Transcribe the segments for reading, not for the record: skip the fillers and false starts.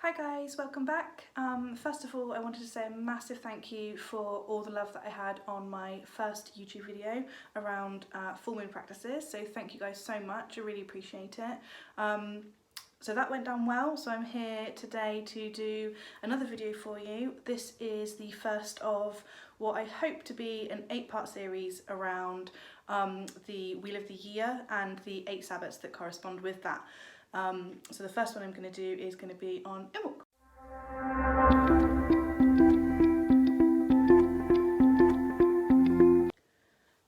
Hi guys, welcome back. First of all, I wanted to say a massive thank you for all the love that I had on my first YouTube video around full moon practices. So thank you guys so much, I really appreciate it. So that went down well, so I'm here today to do another video for you. This is the first of what I hope to be an 8-part series around the Wheel of the Year and the 8 Sabbats that correspond with that. So the first one I'm going to do is going to be on Imbolc.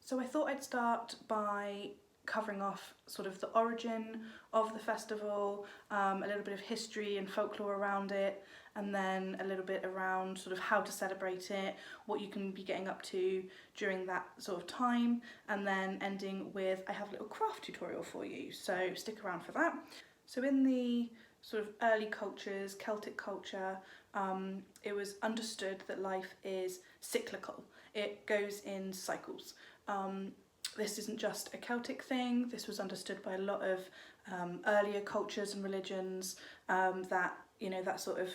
So I thought I'd start by covering off sort of the origin of the festival, a little bit of history and folklore around it, and then a little bit around sort of how to celebrate it, what you can be getting up to during that sort of time, and then ending with I have a little craft tutorial for you, so stick around for that. So in the sort of early cultures, Celtic culture, it was understood that life is cyclical. It goes in cycles. This isn't just a Celtic thing. This was understood by a lot of earlier cultures and religions, that, you know, that sort of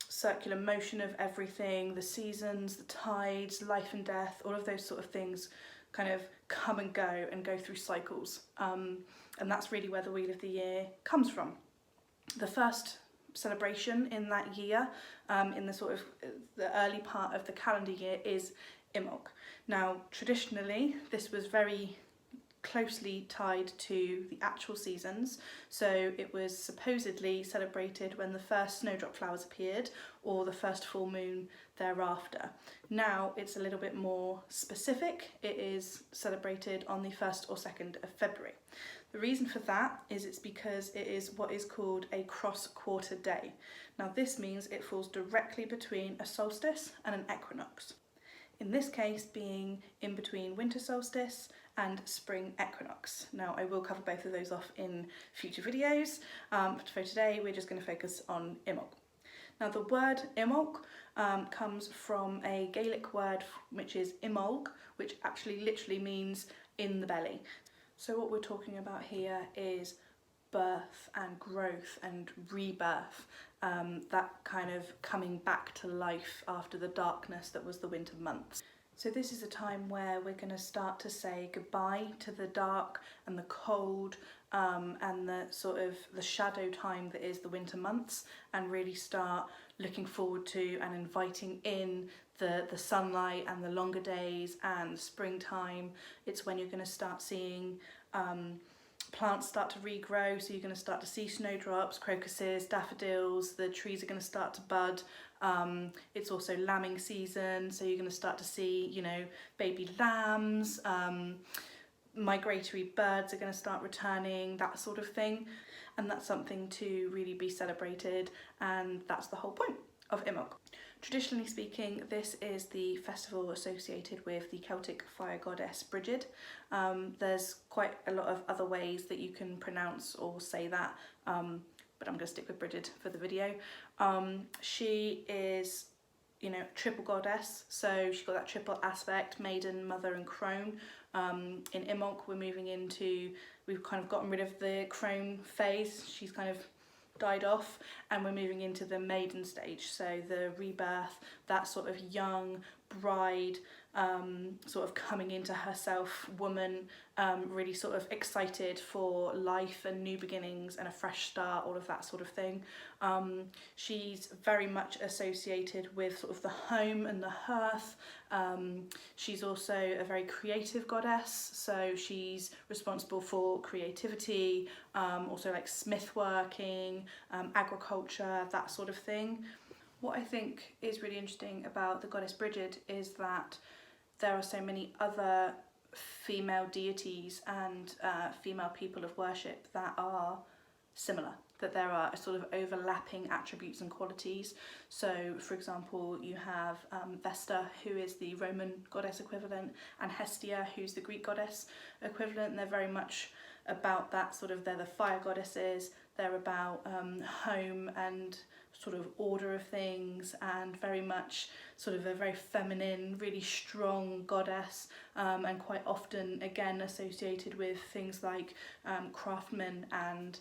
circular motion of everything, the seasons, the tides, life and death, all of those sort of things kind of come and go through cycles. And that's really where the Wheel of the Year comes from. The first celebration in that year, in the sort of the early part of the calendar year, is Imbolc. Now, traditionally, this was very closely tied to the actual seasons, so it was supposedly celebrated when the first snowdrop flowers appeared or the first full moon thereafter. Now it's a little bit more specific. It is celebrated on the 1st or 2nd of February. The reason for that is it's because it is what is called a cross-quarter day. Now this means it falls directly between a solstice and an equinox. In this case being in between winter solstice and spring equinox. Now I will cover both of those off in future videos, but for today we're just going to focus on Imbolc. Now the word Imbolc comes from a Gaelic word which is Imbolc, which actually literally means in the belly. So what we're talking about here is birth and growth and rebirth, that kind of coming back to life after the darkness that was the winter months. So this is a time where we're going to start to say goodbye to the dark and the cold, and the sort of the shadow time that is the winter months, and really start looking forward to and inviting in the sunlight and the longer days and springtime. It's when you're going to start seeing plants start to regrow, so you're going to start to see snowdrops, crocuses, daffodils, the trees are going to start to bud. It's also lambing season, so you're going to start to see, you know, baby lambs, migratory birds are going to start returning, that sort of thing, and that's something to really be celebrated, and that's the whole point of Imbolc. Traditionally speaking, this is the festival associated with the Celtic fire goddess Brighid. There's quite a lot of other ways that you can pronounce or say that, but I'm going to stick with Brighid for the video. She is, you know, triple goddess, so she's got that triple aspect, maiden, mother and crone. In Imbolc we've kind of gotten rid of the crone phase, she's kind of died off, and we're moving into the maiden stage, so the rebirth, that sort of young bride, sort of coming into herself woman, really sort of excited for life and new beginnings and a fresh start, all of that sort of thing. She's very much associated with sort of the home and the hearth. She's also a very creative goddess, so she's responsible for creativity, also like smith working, agriculture, that sort of thing. What I think is really interesting about the goddess Brighid is that there are so many other female deities and female people of worship that are similar, that there are sort of overlapping attributes and qualities. So for example, you have Vesta, who is the Roman goddess equivalent, and Hestia, who's the Greek goddess equivalent, and they're very much about that sort of, they're the fire goddesses, they're about home and sort of order of things, and very much sort of a very feminine, really strong goddess, and quite often again associated with things like craftsmen and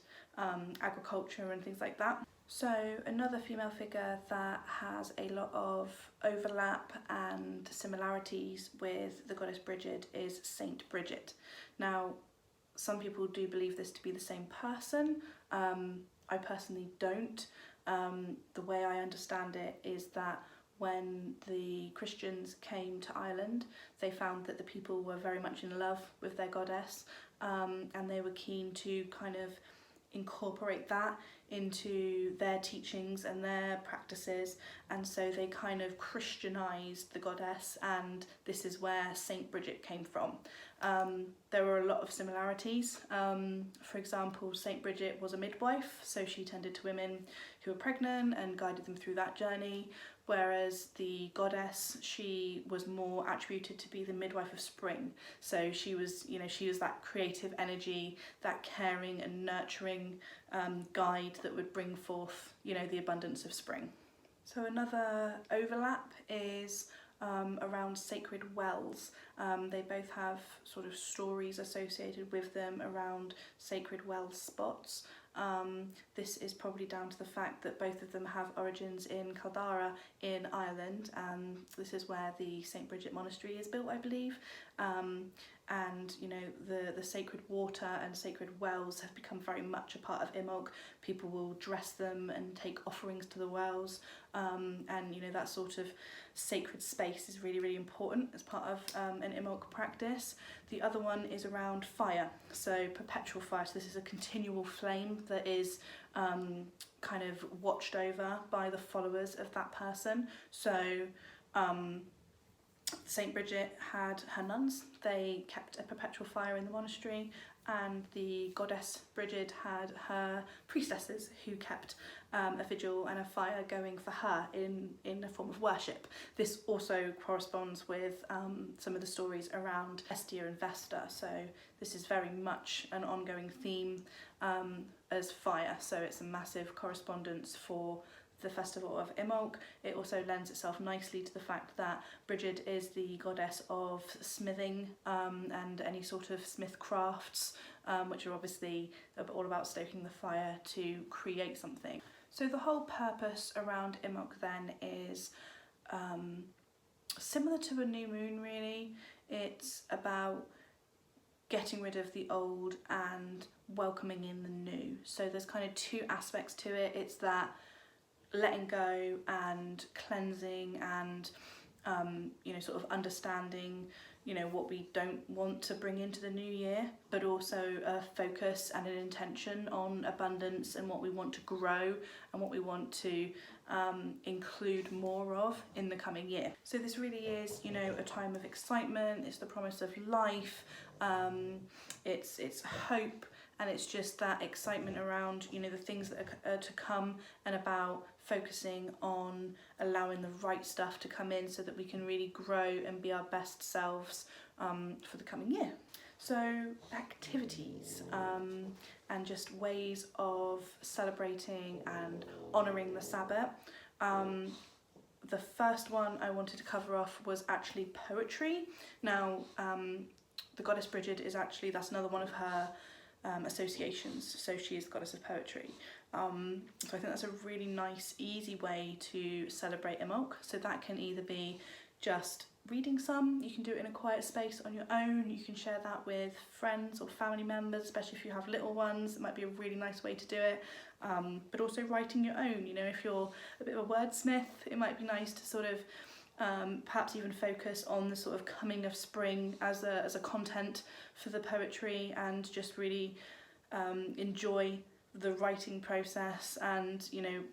agriculture and things like that. So another female figure that has a lot of overlap and similarities with the goddess Brighid is Saint Brighid. Now, some people do believe this to be the same person. I personally don't. The way I understand it is that when the Christians came to Ireland, they found that the people were very much in love with their goddess, and they were keen to kind of incorporate that into their teachings and their practices, and so they kind of Christianized the goddess, and this is where Saint Brighid came from. There were a lot of similarities. For example, Saint Brighid was a midwife, so she tended to women who were pregnant and guided them through that journey, whereas the goddess, she was more attributed to be the midwife of spring. So she was, she was that creative energy, that caring and nurturing guide that would bring forth, the abundance of spring. So another overlap is around sacred wells. They both have sort of stories associated with them around sacred well spots. This is probably down to the fact that both of them have origins in Kildare in Ireland, and this is where the St. Bridget Monastery is built, I believe. And the sacred water and sacred wells have become very much a part of Imbolc. People will dress them and take offerings to the wells, and that sort of sacred space is really, really important as part of an Imbolc practice. The other one is around fire, so perpetual fire. So this is a continual flame that is kind of watched over by the followers of that person. So Saint Bridget had her nuns, they kept a perpetual fire in the monastery, and the goddess Brighid had her priestesses who kept a vigil and a fire going for her in a form of worship. This also corresponds with some of the stories around Hestia and Vesta, so this is very much an ongoing theme as fire, so it's a massive correspondence for the festival of Imbolc. It also lends itself nicely to the fact that Brighid is the goddess of smithing and any sort of smith crafts, which are obviously all about stoking the fire to create something. So the whole purpose around Imbolc then is similar to a new moon, really. It's about getting rid of the old and welcoming in the new. So there's kind of two aspects to it. It's that letting go and cleansing and sort of understanding what we don't want to bring into the new year, but also a focus and an intention on abundance and what we want to grow and what we want to include more of in the coming year. So this really is a time of excitement. It's the promise of life, it's hope, and it's just that excitement around the things that are to come, and about focusing on allowing the right stuff to come in so that we can really grow and be our best selves for the coming year. So activities and just ways of celebrating and honouring the Sabbath. The first one I wanted to cover off was actually poetry. Now the goddess Brighid is actually, that's another one of her associations, so she is the goddess of poetry. So I think that's a really nice, easy way to celebrate Imbolc. So that can either be just reading some, you can do it in a quiet space on your own, you can share that with friends or family members, especially if you have little ones. It might be a really nice way to do it, but also writing your own. If you're a bit of a wordsmith, it might be nice to sort of perhaps even focus on the sort of coming of spring as a content for the poetry, and just really enjoy the writing process, and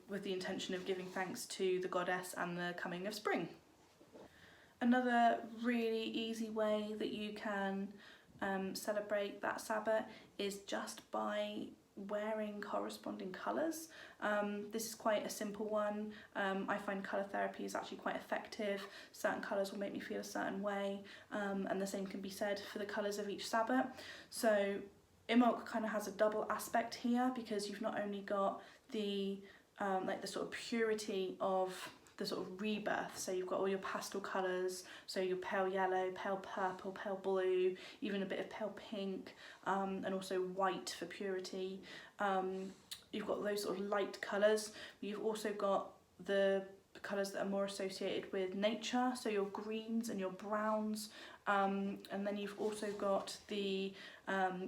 with the intention of giving thanks to the goddess and the coming of spring. Another really easy way that you can celebrate that Sabbath is just by wearing corresponding colours. This is quite a simple one. I find colour therapy is actually quite effective. Certain colours will make me feel a certain way, and the same can be said for the colours of each Sabbath. So Imbolc kind of has a double aspect here, because you've not only got the the sort of purity of the sort of rebirth, so you've got all your pastel colours, so your pale yellow, pale purple, pale blue, even a bit of pale pink, and also white for purity. you've got those sort of light colours. You've also got the colours that are more associated with nature, so your greens and your browns, and then you've also got the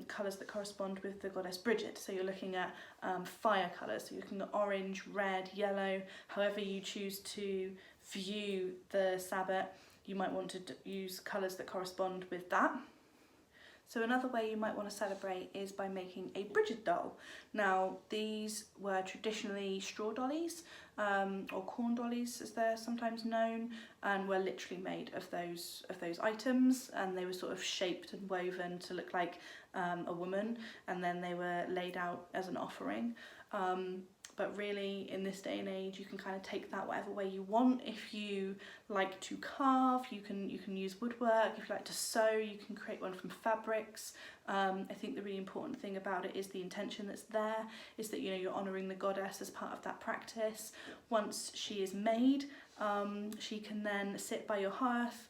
colours that correspond with the goddess Brighid. So you're looking at fire colours, so you're looking at orange, red, yellow, however you choose to view the Sabbat. You might want to use colours that correspond with that. So another way you might want to celebrate is by making a Brighid doll. Now, these were traditionally straw dollies, or corn dollies as they're sometimes known, and were literally made of those items, and they were sort of shaped and woven to look like a woman, and then they were laid out as an offering. But really, in this day and age, you can kind of take that whatever way you want. If you like to carve, you can use woodwork. If you like to sew, you can create one from fabrics. I think the really important thing about it is the intention that's there, is that, you know, you're honouring the goddess as part of that practice. Once she is made, she can then sit by your hearth,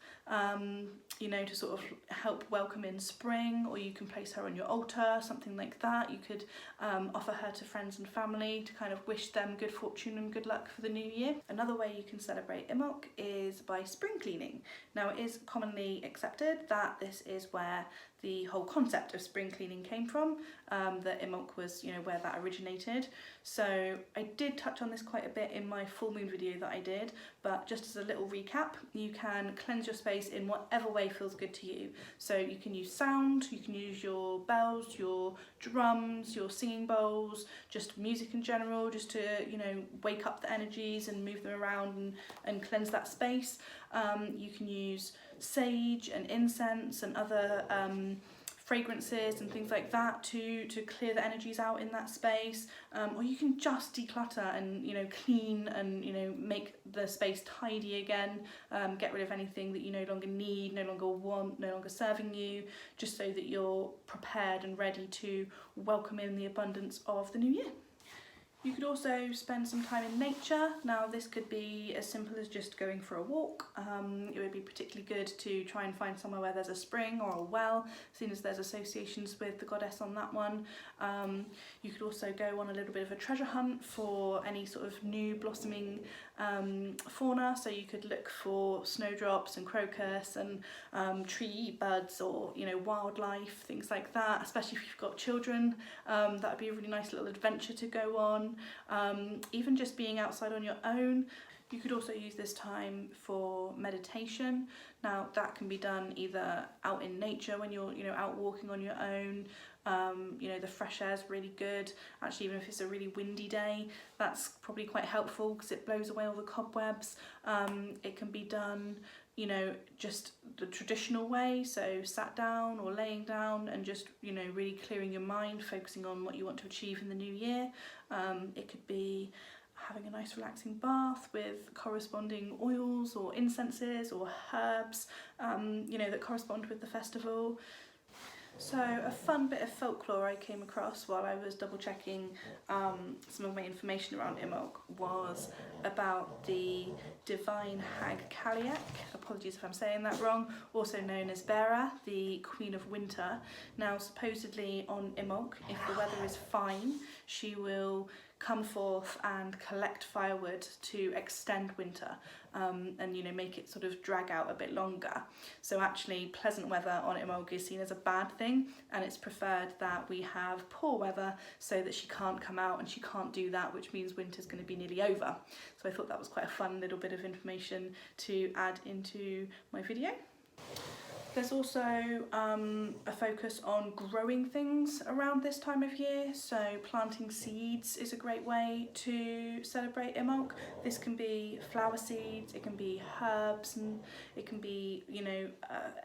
you know, to sort of help welcome in spring, or you can place her on your altar, something like that. You could offer her to friends and family to kind of wish them good fortune and good luck for the new year. Another way you can celebrate Imbolc is by spring cleaning. Now, it is commonly accepted that this is where the whole concept of spring cleaning came from, that Imbolc was, you know, where that originated. So I did touch on this quite a bit in my full moon video that I did, but just as a little recap, you can cleanse your space in whatever way feels good to you. So you can use sound, you can use your bells, your drums, your singing bowls, just music in general, just to, you know, wake up the energies and move them around and cleanse that space. You can use sage and incense and other fragrances and things like that to clear the energies out in that space, or you can just declutter and, you know, clean and, you know, make the space tidy again, get rid of anything that you no longer need, no longer want, no longer serving you, just so that you're prepared and ready to welcome in the abundance of the new year. You could also spend some time in nature. Now, this could be as simple as just going for a walk. It would be particularly good to try and find somewhere where there's a spring or a well, seeing as there's associations with the goddess on that one. You could also go on a little bit of a treasure hunt for any sort of new blossoming fauna. So you could look for snowdrops and crocus and tree buds, or, you know, wildlife, things like that. Especially if you've got children, that would be a really nice little adventure to go on. Even just being outside on your own. You could also use this time for meditation. Now, that can be done either out in nature when you're, you know, out walking on your own. You know, the fresh air is really good. Actually, even if it's a really windy day, that's probably quite helpful because it blows away all the cobwebs. It can be done, you know, just the traditional way, so sat down or laying down and just, you know, really clearing your mind, focusing on what you want to achieve in the new year. It could be having a nice relaxing bath with corresponding oils or incenses or herbs, you know, that correspond with the festival. So a fun bit of folklore I came across while I was double checking some of my information around Imbolc was about the divine hag Kaliak, apologies if I'm saying that wrong, also known as Bera, the Queen of Winter. Now, supposedly on Imbolc, if the weather is fine, she will come forth and collect firewood to extend winter, and, you know, make it sort of drag out a bit longer. So actually, pleasant weather on Imbolc is seen as a bad thing, and it's preferred that we have poor weather so that she can't come out and she can't do that, which means winter's going to be nearly over. So I thought that was quite a fun little bit of information to add into my video. There's also a focus on growing things around this time of year, so planting seeds is a great way to celebrate Imbolc. This can be flower seeds, it can be herbs, and it can be, you know,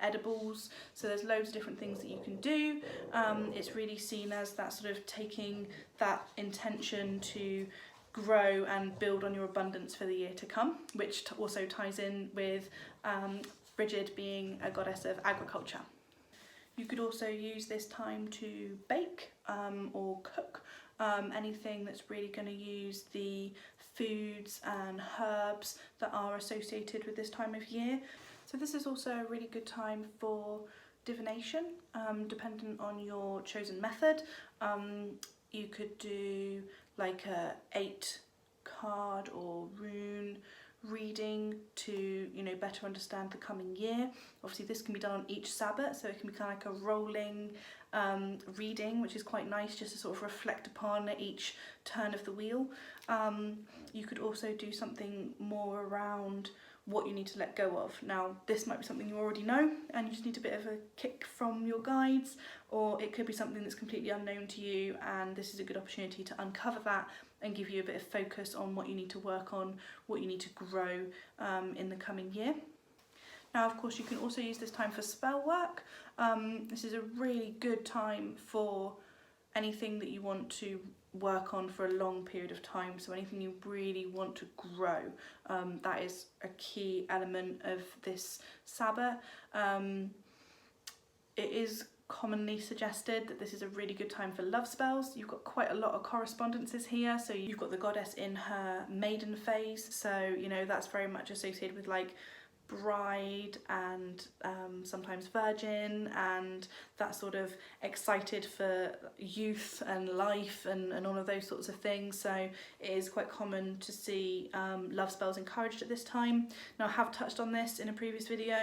edibles, so there's loads of different things that you can do. It's really seen as that sort of taking that intention to grow and build on your abundance for the year to come, which also ties in with Brighid being a goddess of agriculture. You could also use this time to bake or cook anything that's really going to use the foods and herbs that are associated with this time of year. So this is also a really good time for divination, dependent on your chosen method. You could do like a 8 card or rune reading to, you know, better understand the coming year. Obviously this can be done on each Sabbath, so it can be kind of like a rolling reading, which is quite nice just to sort of reflect upon each turn of the wheel. You could also do something more around what you need to let go of. Now this might be something you already know and you just need a bit of a kick from your guides, or it could be something that's completely unknown to you, and this is a good opportunity to uncover that and give you a bit of focus on what you need to work on, what you need to grow in the coming year. Now of course you can also use this time for spell work. This is a really good time for anything that you want to work on for a long period of time, so anything you really want to grow. That is a key element of this Sabbath. It is commonly suggested that this is a really good time for love spells. You've got quite a lot of correspondences here, so you've got the goddess in her maiden phase, so you know that's very much associated with like bride and sometimes virgin, and that sort of excited for youth and life and all of those sorts of things. So it is quite common to see love spells encouraged at this time. Now I have touched on this in a previous video.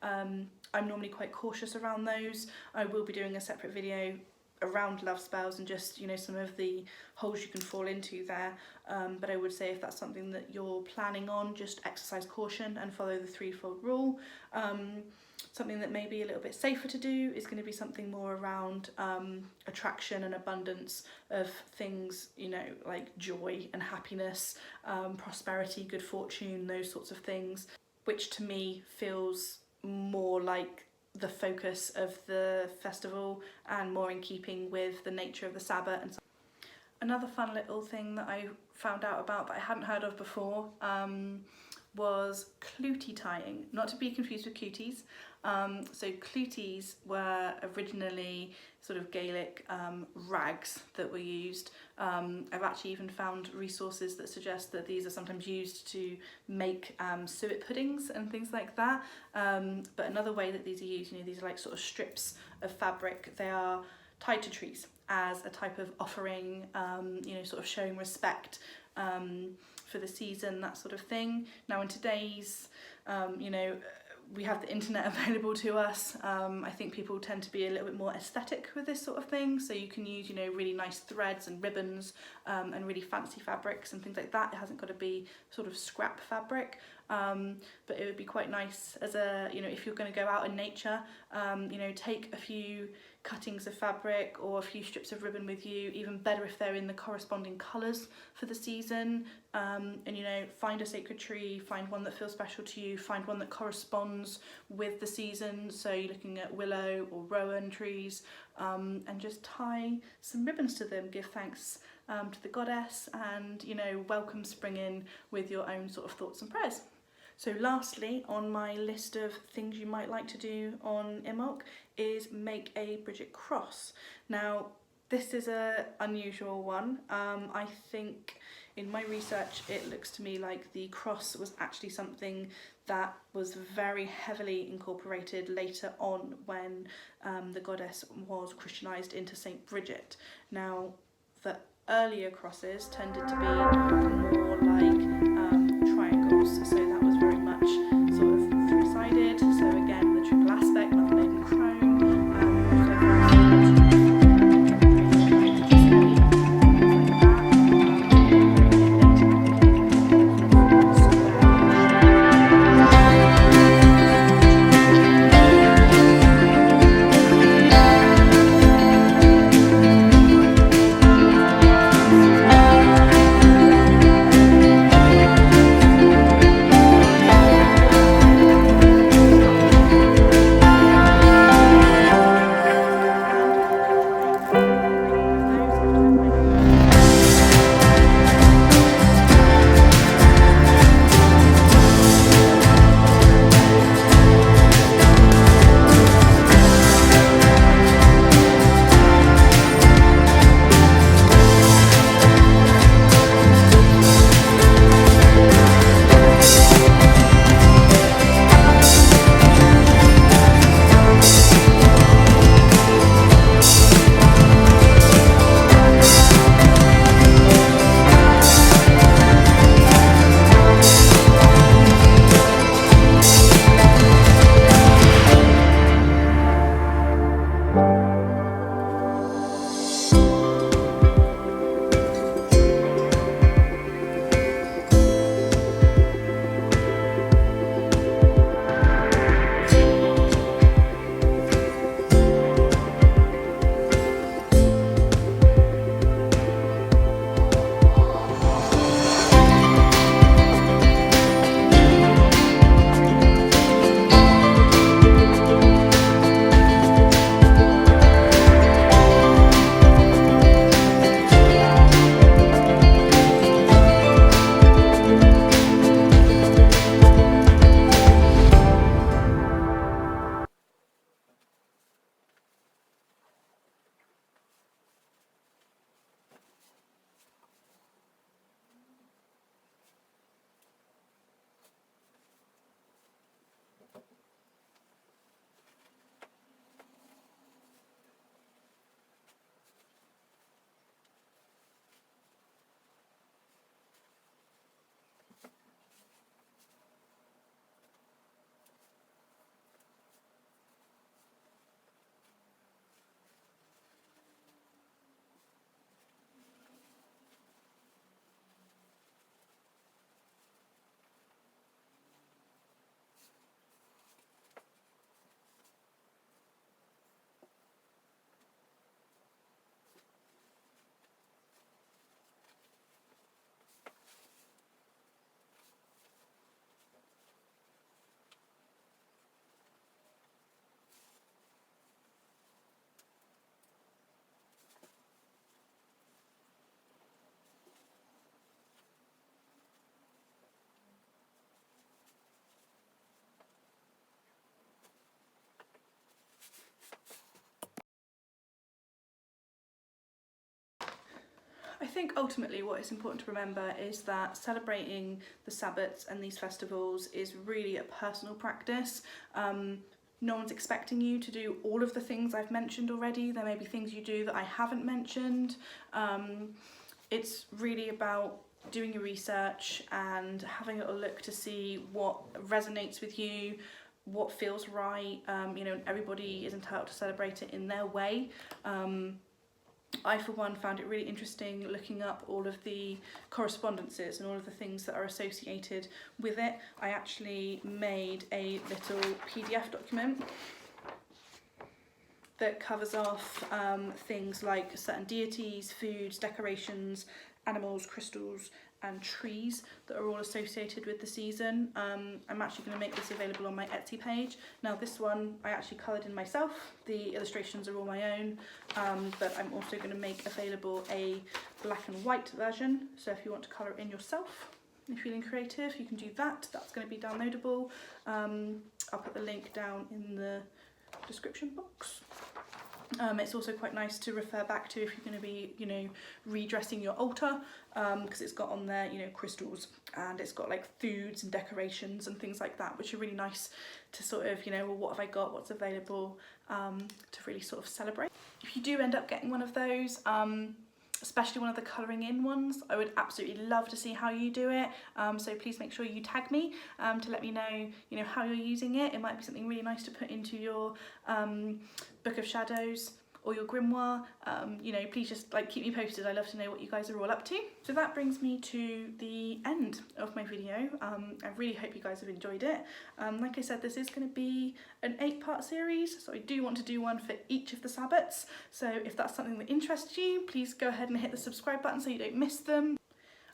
I'm normally quite cautious around those. I will be doing a separate video around love spells and just, you know, some of the holes you can fall into there, but I would say if that's something that you're planning on, just exercise caution and follow the threefold rule. Something that may be a little bit safer to do is going to be something more around attraction and abundance of things, you know, like joy and happiness, prosperity, good fortune, those sorts of things, which to me feels more like the focus of the festival and more in keeping with the nature of the Sabbath. And another fun little thing that I found out about that I hadn't heard of before was clootie tying, not to be confused with cooties. So clooties were originally sort of Gaelic rags that were used. I've actually even found resources that suggest that these are sometimes used to make suet puddings and things like that. But another way that these are used, you know, these are like sort of strips of fabric. They are tied to trees as a type of offering, you know, sort of showing respect for the season, that sort of thing. Now in today's, you know, we have the internet available to us. I think people tend to be a little bit more aesthetic with this sort of thing, so you can use, you know, really nice threads and ribbons and really fancy fabrics and things like that. It hasn't got to be sort of scrap fabric, but it would be quite nice as a, you know, if you're going to go out in nature, you know, take a few cuttings of fabric or a few strips of ribbon with you, even better if they're in the corresponding colours for the season, and you know, find a sacred tree, find one that feels special to you, find one that corresponds with the season, so you're looking at willow or rowan trees, and just tie some ribbons to them, give thanks to the goddess, and you know, welcome spring in with your own sort of thoughts and prayers. So lastly on my list of things you might like to do on Imbolc is make a Brighid Cross. Now this is a unusual one. I think in my research it looks to me like the cross was actually something that was very heavily incorporated later on when the goddess was Christianized into Saint Bridget. Now the earlier crosses tended to be more like triangles, so that was very much sort of three-sided, so again the triple aspect, nothing made in chrome, I think ultimately what is important to remember is that celebrating the Sabbats and these festivals is really a personal practice. No one's expecting you to do all of the things I've mentioned already. There may be things you do that I haven't mentioned. It's really about doing your research and having a little look to see what resonates with you, what feels right. You know, everybody is entitled to celebrate it in their way. I, for one, found it really interesting looking up all of the correspondences and all of the things that are associated with it. I actually made a little PDF document that covers off things like certain deities, foods, decorations, animals, crystals and trees that are all associated with the season. I'm actually going to make this available on my Etsy page. Now this one I actually coloured in myself, the illustrations are all my own, but I'm also going to make available a black and white version, so if you want to colour it in yourself, if you're feeling creative, you can do that. That's going to be downloadable. I'll put the link down in the description box. It's also quite nice to refer back to if you're going to be, you know, redressing your altar, because it's got on there, you know, crystals, and it's got like foods and decorations and things like that, which are really nice to sort of, you know, well, what have I got, what's available, to really sort of celebrate. If you do end up getting one of those, especially one of the colouring in ones, I would absolutely love to see how you do it. So please make sure you tag me to let me know, you know, how you're using it. It might be something really nice to put into your Book of Shadows or your grimoire. You know, please just like keep me posted. I love to know what you guys are all up to. So that brings me to the end of my video. I really hope you guys have enjoyed it. Like I said, this is going to be an 8-part series, so I do want to do one for each of the Sabbats. So if that's something that interests you, please go ahead and hit the subscribe button so you don't miss them.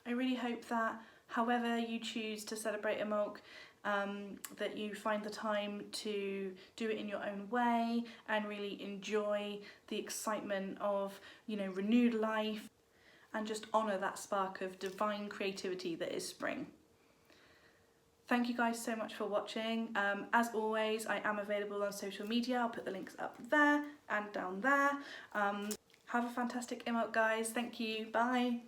I really hope that however you choose to celebrate Imbolc, that you find the time to do it in your own way and really enjoy the excitement of, you know, renewed life, and just honour that spark of divine creativity that is spring. Thank you guys so much for watching. As always, I am available on social media. I'll put the links up there and down there. Have a fantastic Imbolc, guys. Thank you. Bye.